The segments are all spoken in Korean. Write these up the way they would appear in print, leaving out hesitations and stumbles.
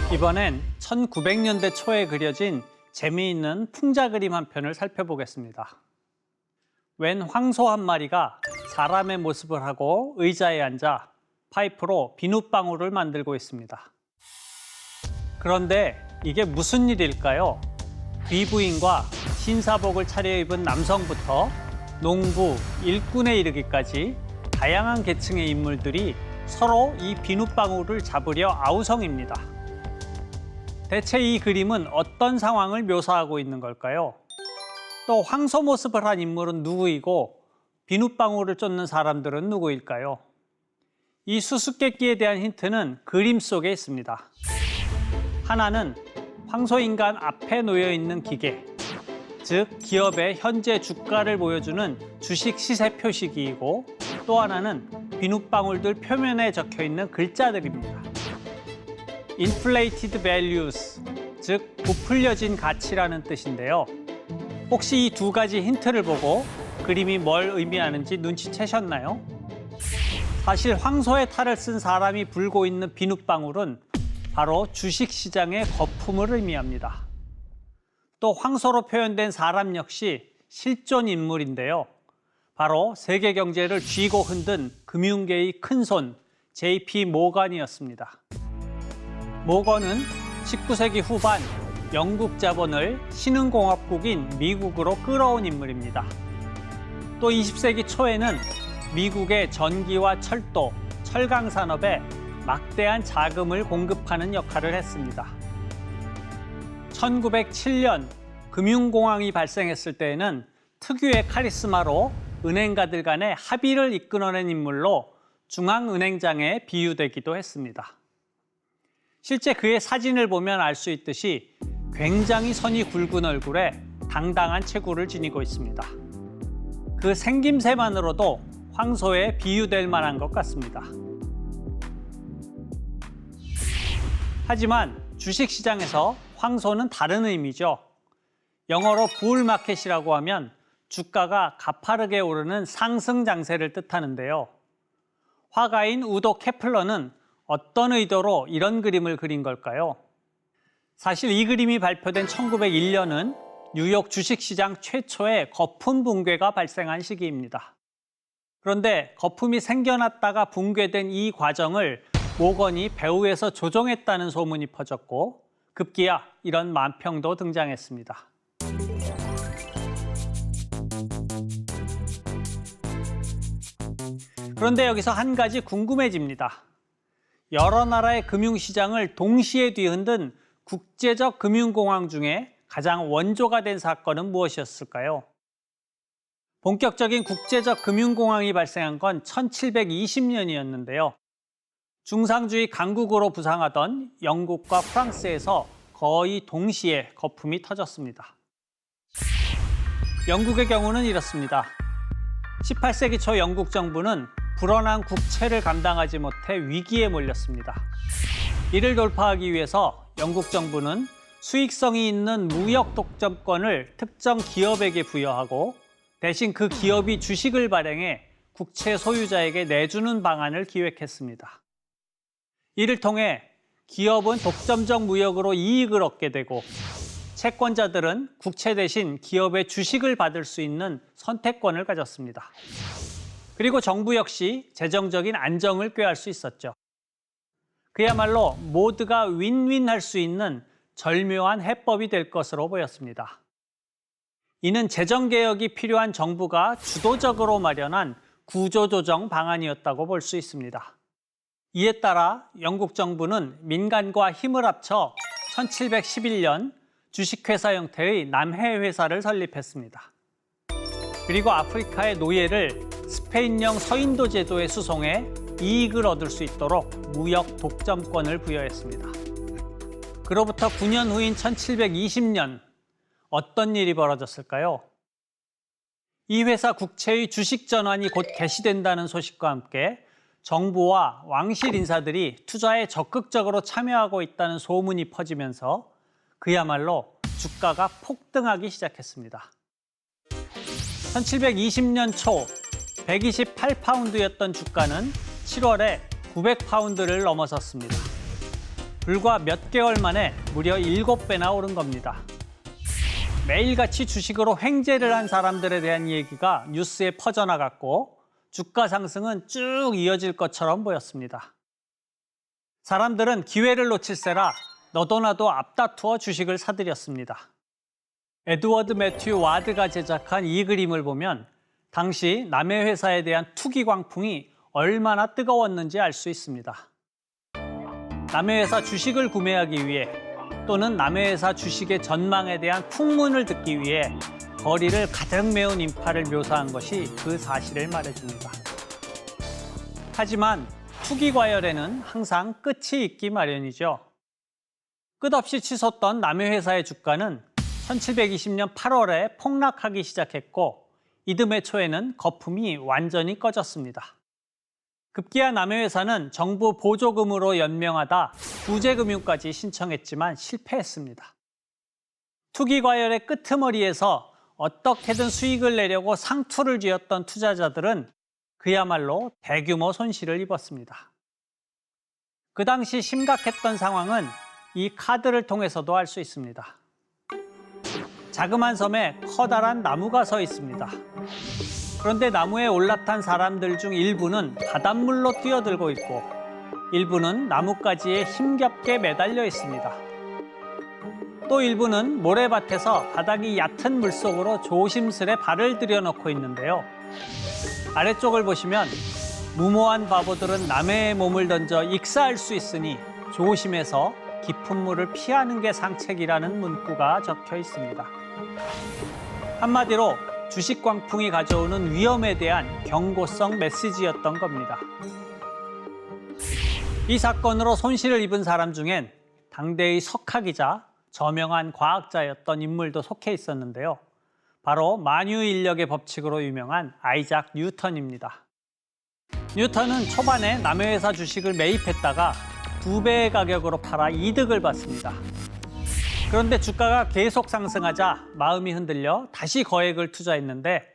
이번엔 1900년대 초에 그려진 재미있는 풍자 그림 한 편을 살펴보겠습니다. 웬 황소 한 마리가 사람의 모습을 하고 의자에 앉아 파이프로 비눗방울을 만들고 있습니다. 그런데 이게 무슨 일일까요? 귀부인과 신사복을 차려입은 남성부터 농부, 일꾼에 이르기까지 다양한 계층의 인물들이 서로 이 비눗방울을 잡으려 아우성입니다. 대체 이 그림은 어떤 상황을 묘사하고 있는 걸까요? 또 황소 모습을 한 인물은 누구이고 비눗방울을 쫓는 사람들은 누구일까요? 이 수수께끼에 대한 힌트는 그림 속에 있습니다. 하나는 황소인간 앞에 놓여 있는 기계, 즉 기업의 현재 주가를 보여주는 주식 시세 표시기이고, 또 하나는 비눗방울들 표면에 적혀 있는 글자들입니다. Inflated values, 즉 부풀려진 가치라는 뜻인데요. 혹시 이 두 가지 힌트를 보고 그림이 뭘 의미하는지 눈치채셨나요? 사실 황소의 탈을 쓴 사람이 불고 있는 비눗방울은 바로 주식시장의 거품을 의미합니다. 또 황소로 표현된 사람 역시 실존 인물인데요. 바로 세계 경제를 쥐고 흔든 금융계의 큰손 JP 모건이었습니다. 모건은 19세기 후반 영국 자본을 신흥공업국인 미국으로 끌어온 인물입니다. 또 20세기 초에는 미국의 전기와 철도, 철강 산업에 막대한 자금을 공급하는 역할을 했습니다. 1907년 금융공황이 발생했을 때에는 특유의 카리스마로 은행가들 간의 합의를 이끌어낸 인물로 중앙은행장에 비유되기도 했습니다. 실제 그의 사진을 보면 알 수 있듯이 굉장히 선이 굵은 얼굴에 당당한 체구를 지니고 있습니다. 그 생김새만으로도 황소에 비유될 만한 것 같습니다. 하지만 주식시장에서 황소는 다른 의미죠. 영어로 부울 마켓이라고 하면 주가가 가파르게 오르는 상승 장세를 뜻하는데요. 화가인 우도 케플러는 어떤 의도로 이런 그림을 그린 걸까요? 사실 이 그림이 발표된 1901년은 뉴욕 주식시장 최초의 거품 붕괴가 발생한 시기입니다. 그런데 거품이 생겨났다가 붕괴된 이 과정을 모건이 배후에서 조종했다는 소문이 퍼졌고, 급기야 이런 만평도 등장했습니다. 그런데 여기서 한 가지 궁금해집니다. 여러 나라의 금융시장을 동시에 뒤흔든 국제적 금융공황 중에 가장 원조가 된 사건은 무엇이었을까요? 본격적인 국제적 금융공황이 발생한 건 1720년이었는데요. 중상주의 강국으로 부상하던 영국과 프랑스에서 거의 동시에 거품이 터졌습니다. 영국의 경우는 이렇습니다. 18세기 초 영국 정부는 불어난 국채를 감당하지 못해 위기에 몰렸습니다. 이를 돌파하기 위해서 영국 정부는 수익성이 있는 무역 독점권을 특정 기업에게 부여하고, 대신 그 기업이 주식을 발행해 국채 소유자에게 내주는 방안을 기획했습니다. 이를 통해 기업은 독점적 무역으로 이익을 얻게 되고, 채권자들은 국채 대신 기업의 주식을 받을 수 있는 선택권을 가졌습니다. 그리고 정부 역시 재정적인 안정을 꾀할 수 있었죠. 그야말로 모두가 윈윈할 수 있는 절묘한 해법이 될 것으로 보였습니다. 이는 재정개혁이 필요한 정부가 주도적으로 마련한 구조조정 방안이었다고 볼 수 있습니다. 이에 따라 영국 정부는 민간과 힘을 합쳐 1711년 주식회사 형태의 남해회사를 설립했습니다. 그리고 아프리카의 노예를 스페인령 서인도 제도에 수송해 이익을 얻을 수 있도록 무역 독점권을 부여했습니다. 그로부터 9년 후인 1720년, 어떤 일이 벌어졌을까요? 이 회사 국채의 주식 전환이 곧 개시된다는 소식과 함께 정부와 왕실 인사들이 투자에 적극적으로 참여하고 있다는 소문이 퍼지면서 그야말로 주가가 폭등하기 시작했습니다. 1720년 초 128파운드였던 주가는 7월에 900파운드를 넘어섰습니다. 불과 몇 개월 만에 무려 7배나 오른 겁니다. 매일같이 주식으로 횡재를 한 사람들에 대한 얘기가 뉴스에 퍼져나갔고 주가 상승은 쭉 이어질 것처럼 보였습니다. 사람들은 기회를 놓칠세라 너도 나도 앞다투어 주식을 사들였습니다. 에드워드 매튜 와드가 제작한 이 그림을 보면 당시 남의 회사에 대한 투기 광풍이 얼마나 뜨거웠는지 알 수 있습니다. 남의 회사 주식을 구매하기 위해 또는 남의 회사 주식의 전망에 대한 풍문을 듣기 위해 거리를 가득 메운 인파를 묘사한 것이 그 사실을 말해줍니다. 하지만 투기 과열에는 항상 끝이 있기 마련이죠. 끝없이 치솟던 남의 회사의 주가는 1720년 8월에 폭락하기 시작했고 이듬해 초에는 거품이 완전히 꺼졌습니다. 급기야 남의 회사는 정부 보조금으로 연명하다 구제금융까지 신청했지만 실패했습니다. 투기 과열의 끄트머리에서 어떻게든 수익을 내려고 상투를 쥐었던 투자자들은 그야말로 대규모 손실을 입었습니다. 그 당시 심각했던 상황은 이 카드를 통해서도 알 수 있습니다. 자그마한 섬에 커다란 나무가 서 있습니다. 그런데 나무에 올라탄 사람들 중 일부는 바닷물로 뛰어들고 있고 일부는 나뭇가지에 힘겹게 매달려 있습니다. 또 일부는 모래밭에서 바닥이 얕은 물속으로 조심스레 발을 들여놓고 있는데요. 아래쪽을 보시면 무모한 바보들은 남의 몸을 던져 익사할 수 있으니 조심해서 깊은 물을 피하는 게 상책이라는 문구가 적혀 있습니다. 한마디로 주식 광풍이 가져오는 위험에 대한 경고성 메시지였던 겁니다. 이 사건으로 손실을 입은 사람 중엔 당대의 석학이자 저명한 과학자였던 인물도 속해 있었는데요. 바로 만유인력의 법칙으로 유명한 아이작 뉴턴입니다. 뉴턴은 초반에 남의 회사 주식을 매입했다가 2배의 가격으로 팔아 이득을 봤습니다. 그런데 주가가 계속 상승하자 마음이 흔들려 다시 거액을 투자했는데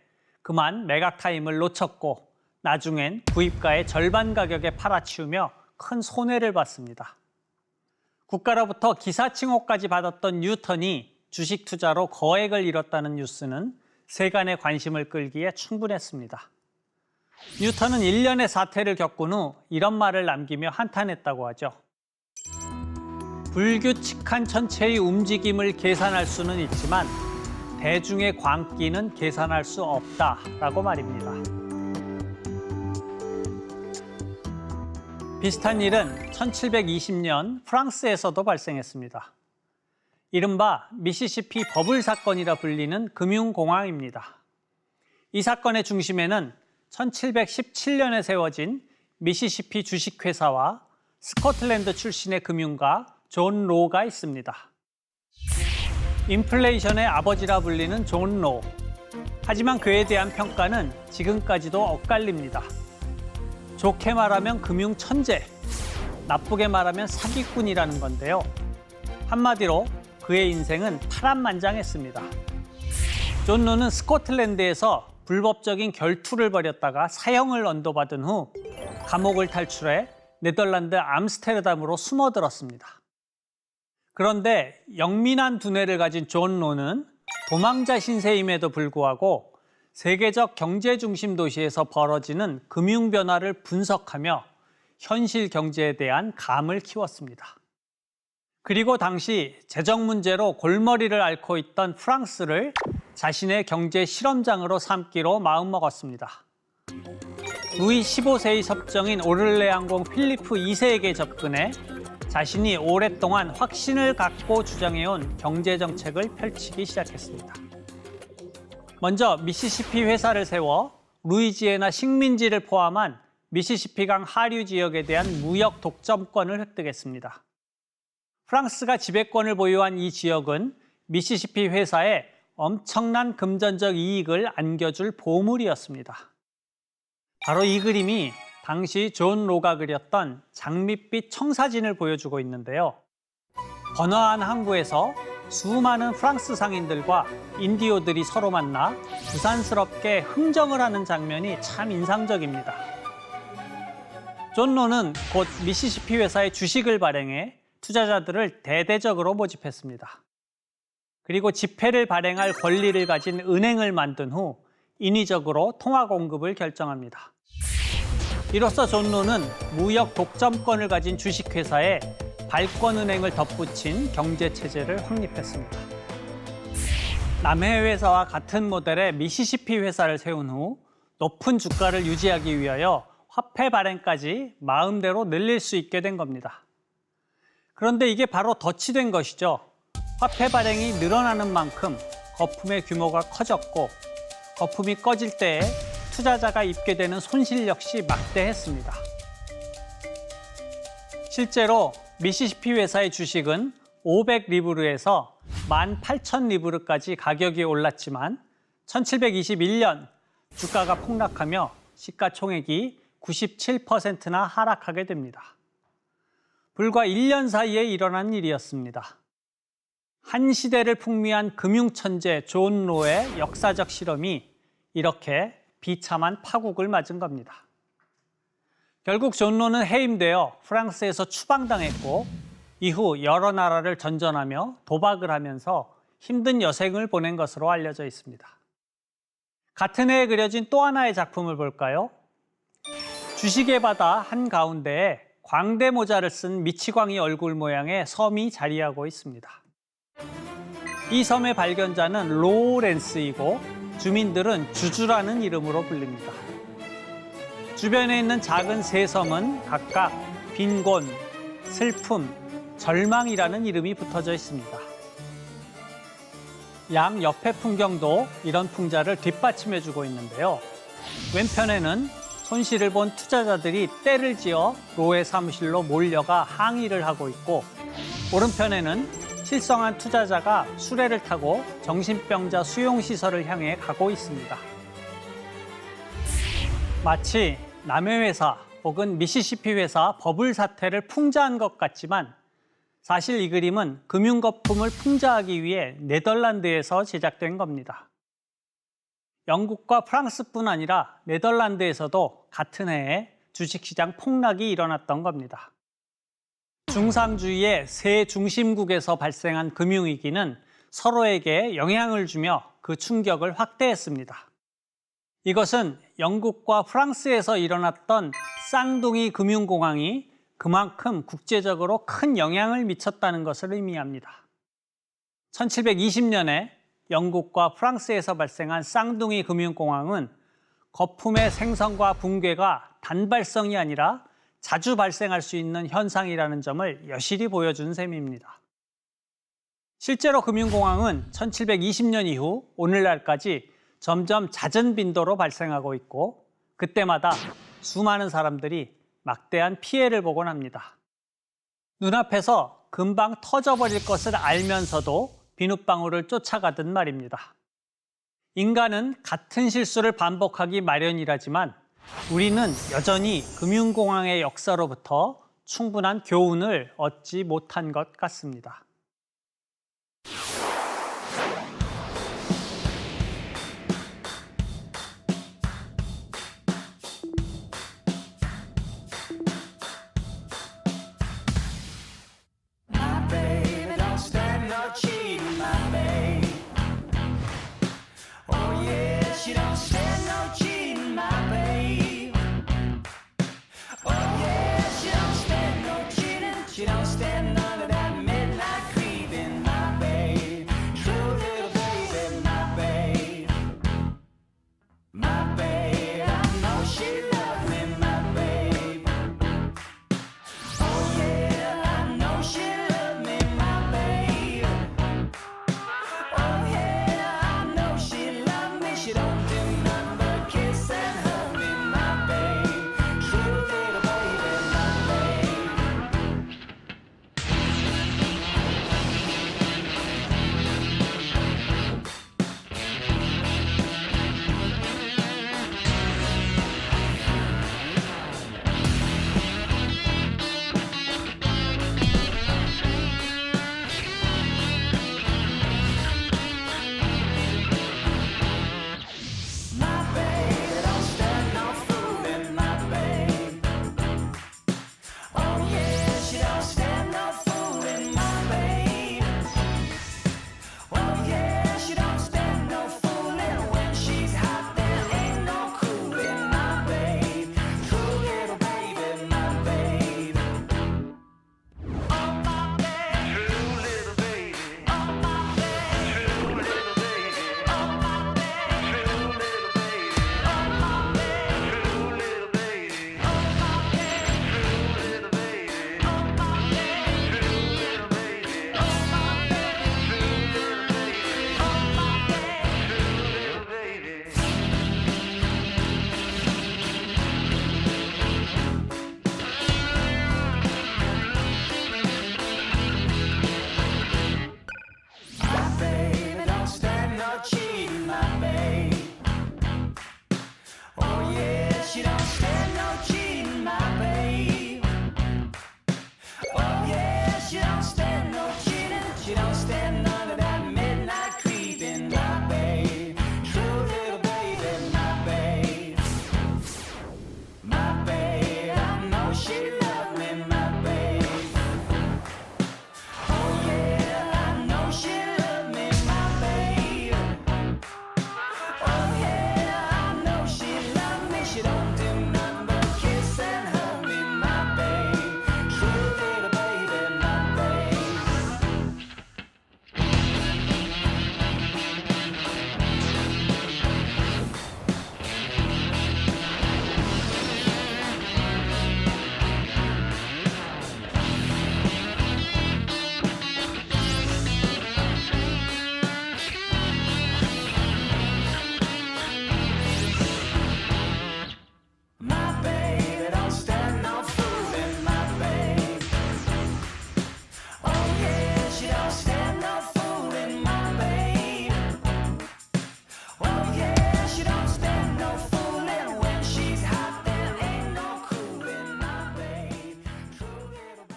그만 매각 타임을 놓쳤고 나중엔 구입가의 절반 가격에 팔아치우며 큰 손해를 봤습니다. 국가로부터 기사칭호까지 받았던 뉴턴이 주식 투자로 거액을 잃었다는 뉴스는 세간의 관심을 끌기에 충분했습니다. 뉴턴은 1년의 사태를 겪은 후 이런 말을 남기며 한탄했다고 하죠. 불규칙한 천체의 움직임을 계산할 수는 있지만 대중의 광기는 계산할 수 없다라고 말입니다. 비슷한 일은 1720년 프랑스에서도 발생했습니다. 이른바 미시시피 버블 사건이라 불리는 금융공황입니다. 이 사건의 중심에는 1717년에 세워진 미시시피 주식회사와 스코틀랜드 출신의 금융가 존 로가 있습니다. 인플레이션의 아버지라 불리는 존 로. 하지만 그에 대한 평가는 지금까지도 엇갈립니다. 좋게 말하면 금융 천재, 나쁘게 말하면 사기꾼이라는 건데요. 한마디로 그의 인생은 파란만장했습니다. 존 로는 스코틀랜드에서 불법적인 결투를 벌였다가 사형을 언도받은 후 감옥을 탈출해 네덜란드 암스테르담으로 숨어들었습니다. 그런데 영민한 두뇌를 가진 존 로는 도망자 신세임에도 불구하고 세계적 경제 중심 도시에서 벌어지는 금융 변화를 분석하며 현실 경제에 대한 감을 키웠습니다. 그리고 당시 재정 문제로 골머리를 앓고 있던 프랑스를 자신의 경제 실험장으로 삼기로 마음먹었습니다. 루이 15세의 섭정인 오를레앙공 필리프 2세에게 접근해 자신이 오랫동안 확신을 갖고 주장해온 경제정책을 펼치기 시작했습니다. 먼저 미시시피 회사를 세워 루이지애나 식민지를 포함한 미시시피강 하류 지역에 대한 무역 독점권을 획득했습니다. 프랑스가 지배권을 보유한 이 지역은 미시시피 회사에 엄청난 금전적 이익을 안겨줄 보물이었습니다. 바로 이 그림이 당시 존 로가 그렸던 장밋빛 청사진을 보여주고 있는데요. 번화한 항구에서 수많은 프랑스 상인들과 인디오들이 서로 만나 부산스럽게 흥정을 하는 장면이 참 인상적입니다. 존 로는 곧 미시시피 회사의 주식을 발행해 투자자들을 대대적으로 모집했습니다. 그리고 지폐를 발행할 권리를 가진 은행을 만든 후 인위적으로 통화 공급을 결정합니다. 이로써 존 로는 무역 독점권을 가진 주식회사에 발권은행을 덧붙인 경제체제를 확립했습니다. 남해 회사와 같은 모델의 미시시피 회사를 세운 후 높은 주가를 유지하기 위하여 화폐 발행까지 마음대로 늘릴 수 있게 된 겁니다. 그런데 이게 바로 덫이 된 것이죠. 화폐 발행이 늘어나는 만큼 거품의 규모가 커졌고 거품이 꺼질 때에 투자자가 입게 되는 손실 역시 막대했습니다. 실제로 미시시피 회사의 주식은 500리브르에서 18,000리브르까지 가격이 올랐지만 1721년 주가가 폭락하며 시가총액이 97%나 하락하게 됩니다. 불과 1년 사이에 일어난 일이었습니다. 한 시대를 풍미한 금융천재 존 로의 역사적 실험이 이렇게 비참한 파국을 맞은 겁니다. 결국 존 로는 해임되어 프랑스에서 추방당했고 이후 여러 나라를 전전하며 도박을 하면서 힘든 여생을 보낸 것으로 알려져 있습니다. 같은 해에 그려진 또 하나의 작품을 볼까요? 주식의 바다 한가운데에 광대 모자를 쓴 미치광이 얼굴 모양의 섬이 자리하고 있습니다. 이 섬의 발견자는 로렌스이고 주민들은 주주라는 이름으로 불립니다. 주변에 있는 작은 세 섬은 각각 빈곤, 슬픔, 절망이라는 이름이 붙어져 있습니다. 양 옆의 풍경도 이런 풍자를 뒷받침해주고 있는데요. 왼편에는 손실을 본 투자자들이 떼를 지어 로의 사무실로 몰려가 항의를 하고 있고 오른편에는 실성한 투자자가 수레를 타고 정신병자 수용시설을 향해 가고 있습니다. 마치 남해 회사 혹은 미시시피 회사 버블 사태를 풍자한 것 같지만 사실 이 그림은 금융거품을 풍자하기 위해 네덜란드에서 제작된 겁니다. 영국과 프랑스뿐 아니라 네덜란드에서도 같은 해에 주식시장 폭락이 일어났던 겁니다. 중상주의의 세 중심국에서 발생한 금융위기는 서로에게 영향을 주며 그 충격을 확대했습니다. 이것은 영국과 프랑스에서 일어났던 쌍둥이 금융공황이 그만큼 국제적으로 큰 영향을 미쳤다는 것을 의미합니다. 1720년에 영국과 프랑스에서 발생한 쌍둥이 금융공황은 거품의 생성과 붕괴가 단발성이 아니라 자주 발생할 수 있는 현상이라는 점을 여실히 보여준 셈입니다. 실제로 금융공황은 1720년 이후 오늘날까지 점점 잦은 빈도로 발생하고 있고 그때마다 수많은 사람들이 막대한 피해를 보곤 합니다. 눈앞에서 금방 터져버릴 것을 알면서도 비눗방울을 쫓아가듯 말입니다. 인간은 같은 실수를 반복하기 마련이라지만 우리는 여전히 금융공황의 역사로부터 충분한 교훈을 얻지 못한 것 같습니다.